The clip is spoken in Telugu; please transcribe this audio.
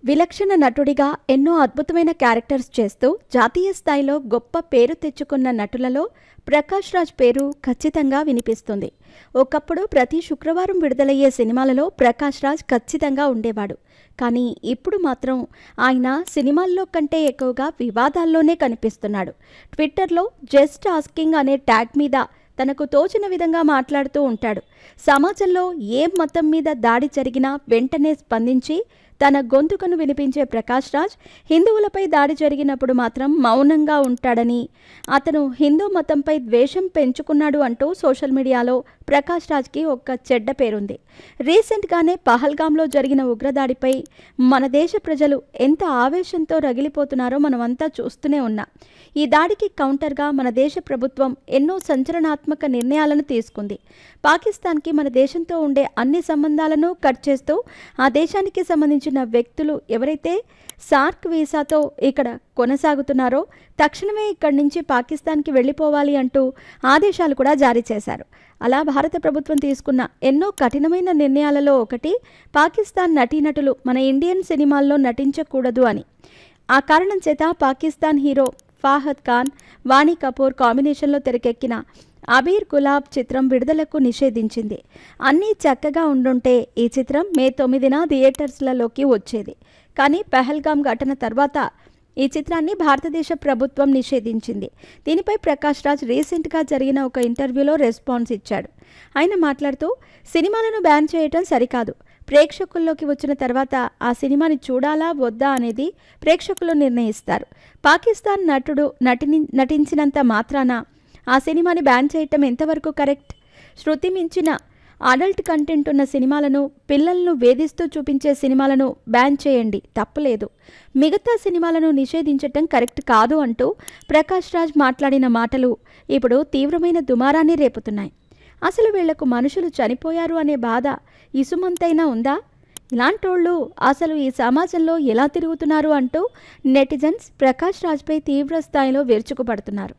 విలక్షణ నటుడిగా ఎన్నో అద్భుతమైన క్యారెక్టర్స్ చేస్తూ జాతీయ స్థాయిలో గొప్ప పేరు తెచ్చుకున్న నటులలో ప్రకాష్ రాజ్ పేరు ఖచ్చితంగా వినిపిస్తుంది. ఒకప్పుడు ప్రతి శుక్రవారం విడుదలయ్యే సినిమాలలో ప్రకాష్ రాజ్ ఖచ్చితంగా ఉండేవాడు. కానీ ఇప్పుడు మాత్రం ఆయన సినిమాల్లో కంటే ఎక్కువగా వివాదాల్లోనే కనిపిస్తున్నాడు. ట్విట్టర్లో జస్ట్ ఆస్కింగ్ అనే ట్యాగ్ మీద తనకు తోచిన విధంగా మాట్లాడుతూ ఉంటాడు. సమాజంలో ఏ మతం మీద దాడి జరిగినా వెంటనే స్పందించి తన గొంతుకను వినిపించే ప్రకాష్ రాజ్ హిందువులపై దాడి జరిగినప్పుడు మాత్రం మౌనంగా ఉంటాడని, అతను హిందూ మతంపై ద్వేషం పెంచుకున్నాడు అంటూ సోషల్ మీడియాలో ప్రకాష్ రాజ్కి ఒక చెడ్డ పేరుంది. రీసెంట్గానే పహల్గాంలో జరిగిన ఉగ్రదాడిపై మన దేశ ప్రజలు ఎంత ఆవేశంతో రగిలిపోతున్నారో మనమంతా చూస్తూనే ఉన్నాం. ఈ దాడికి కౌంటర్గా మన దేశ ప్రభుత్వం ఎన్నో సంచలనాత్మక నిర్ణయాలను తీసుకుంది. పాకిస్తాన్కి మన దేశంతో ఉండే అన్ని సంబంధాలను కట్ చేస్తూ ఆ దేశానికి సంబంధించిన వ్యక్తులు ఎవరైతే సార్క్ వీసాతో ఇక్కడ కొనసాగుతున్నారో తక్షణమే ఇక్కడి నుంచి పాకిస్తాన్కి వెళ్ళిపోవాలి అంటూ ఆదేశాలు కూడా జారీ చేశారు. అలా భారత ప్రభుత్వం తీసుకున్న ఎన్నో కఠినమైన నిర్ణయాలలో ఒకటి పాకిస్తాన్ నటీనటులు మన ఇండియన్ సినిమాల్లో నటించకూడదు అని. ఆ కారణం చేత పాకిస్తాన్ హీరో ఫాహద్ ఖాన్, వాణి కపూర్ కాంబినేషన్లో తెరకెక్కిన అబీర్ గులాబ్ చిత్రం విడుదలకు నిషేధించింది. అన్నీ చక్కగా ఉండుంటే ఈ చిత్రం మే 9న థియేటర్స్లలోకి వచ్చేది. కానీ పహల్గాం ఘటన తర్వాత ఈ చిత్రాన్ని భారతదేశ ప్రభుత్వం నిషేధించింది. దీనిపై ప్రకాష్ రాజ్ రీసెంట్గా జరిగిన ఒక ఇంటర్వ్యూలో రెస్పాన్స్ ఇచ్చాడు. ఆయన మాట్లాడుతూ, సినిమాలను బ్యాన్ చేయటం సరికాదు. ప్రేక్షకుల్లోకి వచ్చిన తర్వాత ఆ సినిమాని చూడాలా వద్దా అనేది ప్రేక్షకులు నిర్ణయిస్తారు. పాకిస్తాన్ నటుడు నటించినంత మాత్రాన ఆ సినిమాని బ్యాన్ చేయటం ఎంతవరకు కరెక్ట్? శృతి మించిన అడల్ట్ కంటెంట్ ఉన్న సినిమాలను, పిల్లలను వేధిస్తూ చూపించే సినిమాలను బ్యాన్ చేయండి, తప్పులేదు. మిగతా సినిమాలను నిషేధించటం కరెక్ట్ కాదు అంటూ ప్రకాష్ రాజ్ మాట్లాడిన మాటలు ఇప్పుడు తీవ్రమైన దుమారాన్ని రేపుతున్నాయి. అసలు వీళ్లకు మనుషులు చనిపోయారు అనే బాధ ఇసుమంతైనా ఉందా? ఇలాంటోళ్ళు అసలు ఈ సమాజంలో ఎలా తిరుగుతున్నారు అంటూ నెటిజన్స్ ప్రకాష్ రాజ్పై తీవ్ర స్థాయిలో విరుచుకుపడుతున్నారు.